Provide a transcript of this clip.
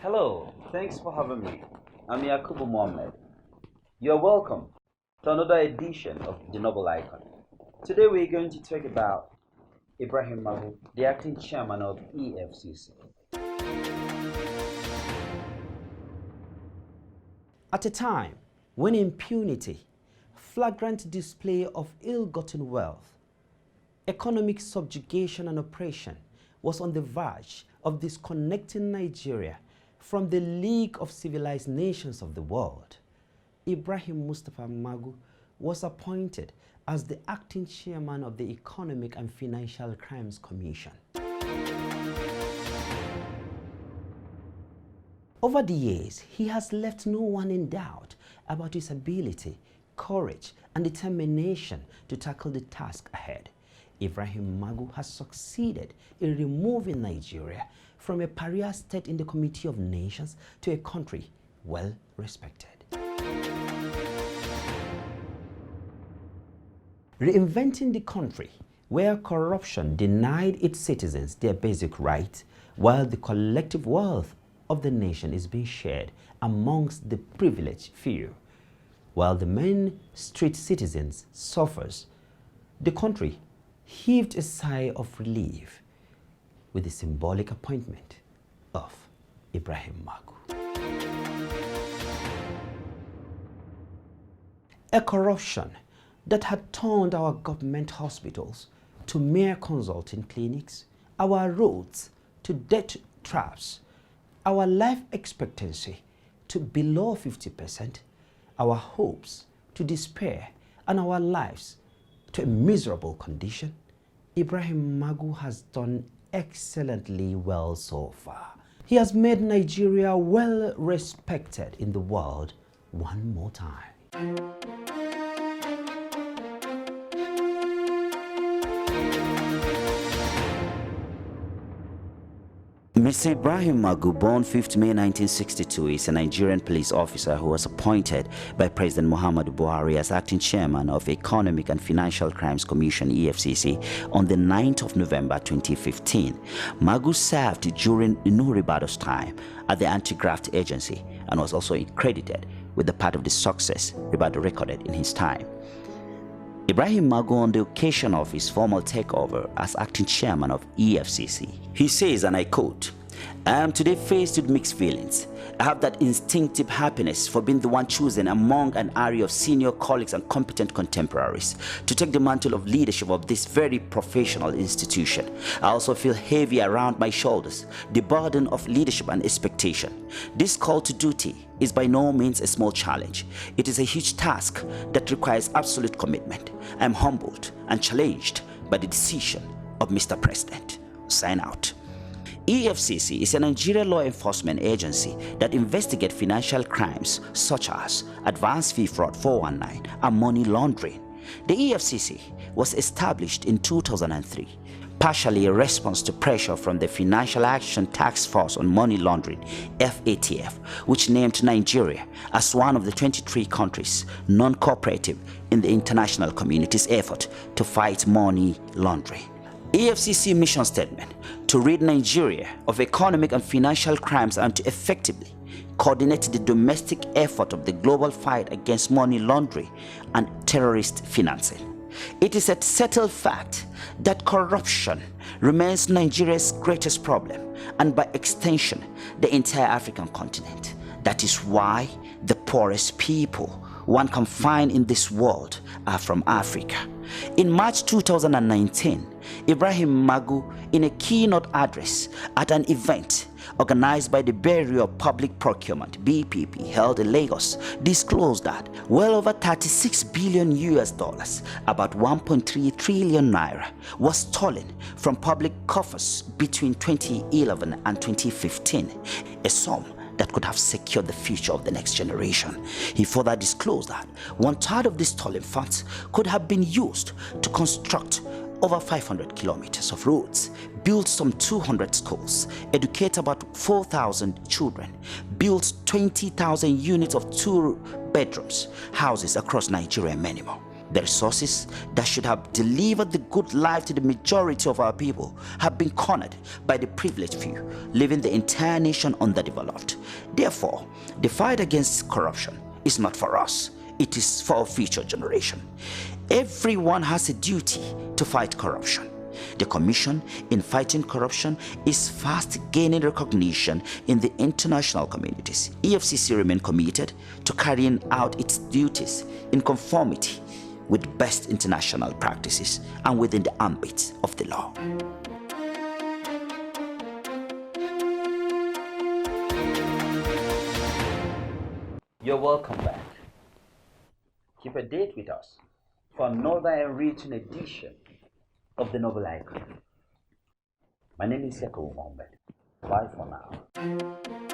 Hello, thanks for having me. I'm Yakub Mohd. You're welcome to another edition of The Noble Icon. Today we're going to talk about IBRAHIM MAGU, the acting chairman of EFCC. At a time when impunity, flagrant display of ill-gotten wealth, economic subjugation and oppression was on the verge of disconnecting Nigeria from the League of Civilized Nations of the world, Ibrahim Mustapha Magu was appointed as the acting chairman of the Economic and Financial Crimes Commission. Over the years, he has left no one in doubt about his ability, courage, and determination to tackle the task ahead. Ibrahim Magu has succeeded in removing Nigeria from a pariah state in the Committee of Nations to a country well respected. Reinventing the country where corruption denied its citizens their basic rights, while the collective wealth of the nation is being shared amongst the privileged few, while the main street citizens suffers, the country heaved a sigh of relief with the symbolic appointment of Ibrahim Magu. A corruption that had turned our government hospitals to mere consulting clinics, our roads to death traps, our life expectancy to below 50%, our hopes to despair, and our lives to a miserable condition. Ibrahim Magu has done excellently well so far. He has made Nigeria well respected in the world one more time. Mr. Ibrahim Magu, born 5th May 1962, is a Nigerian police officer who was appointed by President Muhammadu Buhari as acting chairman of Economic and Financial Crimes Commission (EFCC) on the 9th of November 2015. Magu served during Nuhu Ribado's time at the Anti-Graft Agency and was also credited with the part of the success Ribado recorded in his time. Ibrahim Magu, on the occasion of his formal takeover as acting chairman of EFCC, he says, and I quote, "I am today faced with mixed feelings. I have that instinctive happiness for being the one chosen among an array of senior colleagues and competent contemporaries to take the mantle of leadership of this very professional institution. I also feel heavy around my shoulders, the burden of leadership and expectation. This call to duty is by no means a small challenge. It is a huge task that requires absolute commitment. I am humbled and challenged by the decision of Mr. President." Sign out. EFCC is a Nigerian law enforcement agency that investigates financial crimes such as advance fee fraud 419 and money laundering. The EFCC was established in 2003, partially a response to pressure from the Financial Action Task Force on Money Laundering (FATF), which named Nigeria as one of the 23 countries non-cooperative in the international community's effort to fight money laundering. EFCC mission statement: to rid Nigeria of economic and financial crimes and to effectively coordinate the domestic effort of the global fight against money laundering and terrorist financing. It is a settled fact that corruption remains Nigeria's greatest problem, and by extension, the entire African continent. That is why the poorest people one can find in this world are from Africa. In March 2019, Ibrahim Magu, in a keynote address at an event organized by the Bureau of Public Procurement (BPP) held in Lagos, disclosed that well over $36 billion, about 1.3 trillion naira, was stolen from public coffers between 2011 and 2015, a sum that could have secured the future of the next generation. He further disclosed that 1/3 of the stolen funds could have been used to construct over 500 kilometers of roads, built some 200 schools, educate about 4,000 children, built 20,000 units of 2-bedrooms houses across Nigeria and many more. The resources that should have delivered the good life to the majority of our people have been cornered by the privileged few, leaving the entire nation underdeveloped. Therefore, the fight against corruption is not for us, it is for our future generation. Everyone has a duty to fight corruption. The Commission in Fighting Corruption is fast gaining recognition in the international communities. EFCC remains committed to carrying out its duties in conformity with best international practices and within the ambit of the law. You're welcome back. Keep a date with us for another enriching edition of the Noble Icon. My name is Yakub Mohd. Bye for now.